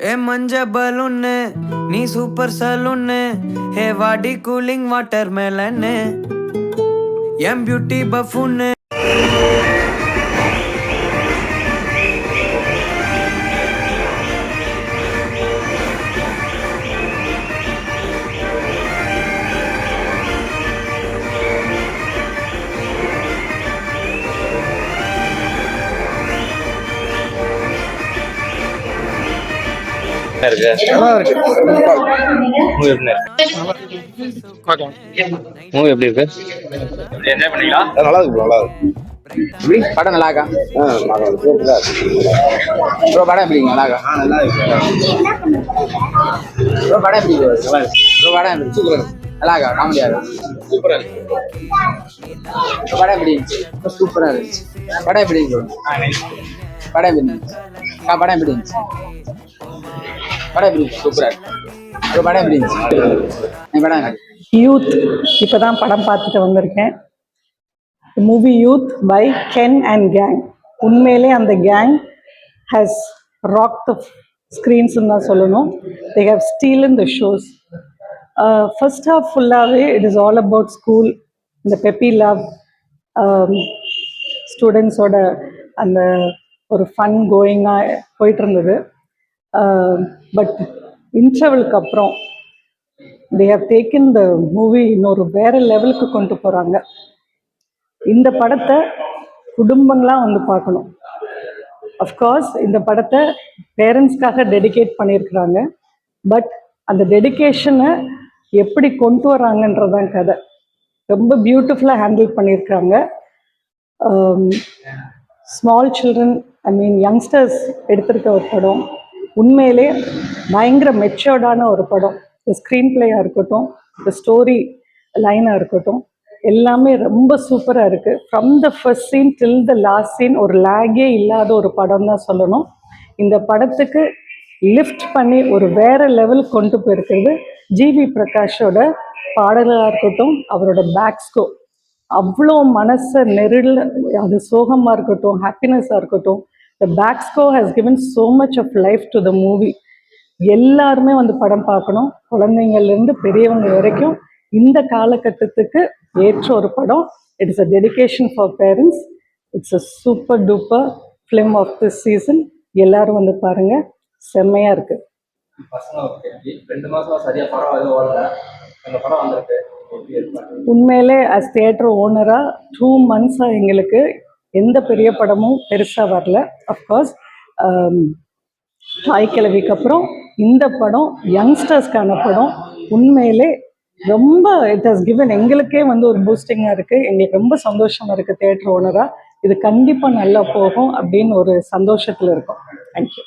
ஏ மஞ்ச பலூன்னு நீ சூப்பர் சலூன்னு ஹே வாடி கூலிங் வாட்டர் மேலன்னு எம் பியூட்டி பஃபூன்னு மூவி எப்படி இருக்கு? என்ஜாய் பண்ணீங்களா? நல்லா இருக்கு எப்படி படம் நல்லா இருக்கா? ப்ரோ படம் எப்படி நல்லா இருக்கா? நல்லா இருக்கு ப்ரோ படம் எப்படி ப்ரோ படம் எப்படி சூப்பரா நல்லா இருக்கா? காமெடியா இருக்கா? சூப்பரா இருக்கு படம் எப்படி இருந்துச்சு? சூப்பரா இருந்துச்சு படம் எப்படி இருக்கு? படம் எப்படி இருந்துச்சு? படம் எப்படி இருந்துச்சு? படம் எப்படி சூப்பரா இருக்கு படம் எப்படி இருந்துச்சு? படம் யூத் இப்போதான் படம் பார்த்துட்டு வந்திருக்கேன். Movie youth by Ken and gang. உண்மையிலே அந்த கேங் ஹேஸ் ராக் த ஸ்க்ரீன்ஸ்ன்னு தான் சொல்லணும். They have stolen the shows. First half ஃபுல்லாகவே it is all about school, இந்த பெப்பி லவ், ஸ்டூடெண்ட்ஸோட அந்த ஒரு ஃபன் கோயிங்காக போயிட்டு இருந்தது. பட் இன்டர்வலுக்கு அப்புறம் they have taken the movie இன்னொரு வேற லெவலுக்கு கொண்டு போகிறாங்க. இந்த படத்தை குடும்பங்களாக வந்து பார்க்கணும். அஃப்கோர்ஸ் இந்த படத்தை பேரண்ட்ஸ்க்காக டெடிகேட் பண்ணியிருக்கிறாங்க. பட் அந்த டெடிகேஷனை எப்படி கொண்டு வராங்கன்றதான் கதை. ரொம்ப பியூட்டிஃபுல்லாக ஹேண்டில் பண்ணியிருக்கிறாங்க. ஸ்மால் சில்ட்ரன், ஐ மீன் யங்ஸ்டர்ஸ் எடுத்திருக்க ஒரு படம். உண்மையிலே பயங்கர மெச்சோர்டான ஒரு படம். இந்த ஸ்க்ரீன் பிளேயாக இருக்கட்டும், இந்த ஸ்டோரி லைனாக இருக்கட்டும், எல்லாமே ரொம்ப சூப்பராக இருக்குது. From the first scene till the last scene ஒரு லேகே இல்லாத ஒரு படம் தான் சொல்லணும். இந்த படத்துக்கு லிஃப்ட் பண்ணி ஒரு வேற லெவல் கொண்டு போயிருக்கிறது ஜிவி பிரகாஷோட பாடலாக இருக்கட்டும், அவரோட பேக்ஸ்கோ அவ்வளோ மனசை நெருள், அது சோகமாக இருக்கட்டும், ஹாப்பினஸாக இருக்கட்டும், த பேக்ஸ்கோ has given so much of life to the movie. எல்லாருமே வந்து படம் பார்க்கணும். குழந்தைங்கள்லேருந்து பெரியவங்க வரைக்கும் இந்த காலகட்டத்துக்கு ஏற்ற ஒரு படம். It is a dedication for parents. It's a super duper film of this season. எல்லாரும் வந்து பாருங்க, செம்மையா இருக்கு. உண்மையிலே அஸ் தியேட்டர் ஓனரா 2 months எங்களுக்கு எந்த பெரிய படமும் பெருசாக வரல. அஃப்கோர்ஸ் தாய் கிழவிக்கு அப்புறம் இந்த படம் யங்ஸ்டர்ஸ்க்கான படம். உண்மையிலே ரொம்ப இட் ஹஸ் கிவன் எங்களுக்கே வந்து ஒரு பூஸ்டிங்காக இருக்குது. எங்களுக்கு ரொம்ப சந்தோஷமாக இருக்குது தியேட்டர் ஓனராக. இது கண்டிப்பாக நல்லா போகும் அப்படின்னு ஒரு சந்தோஷத்தில் இருக்கும். தேங்க்யூ.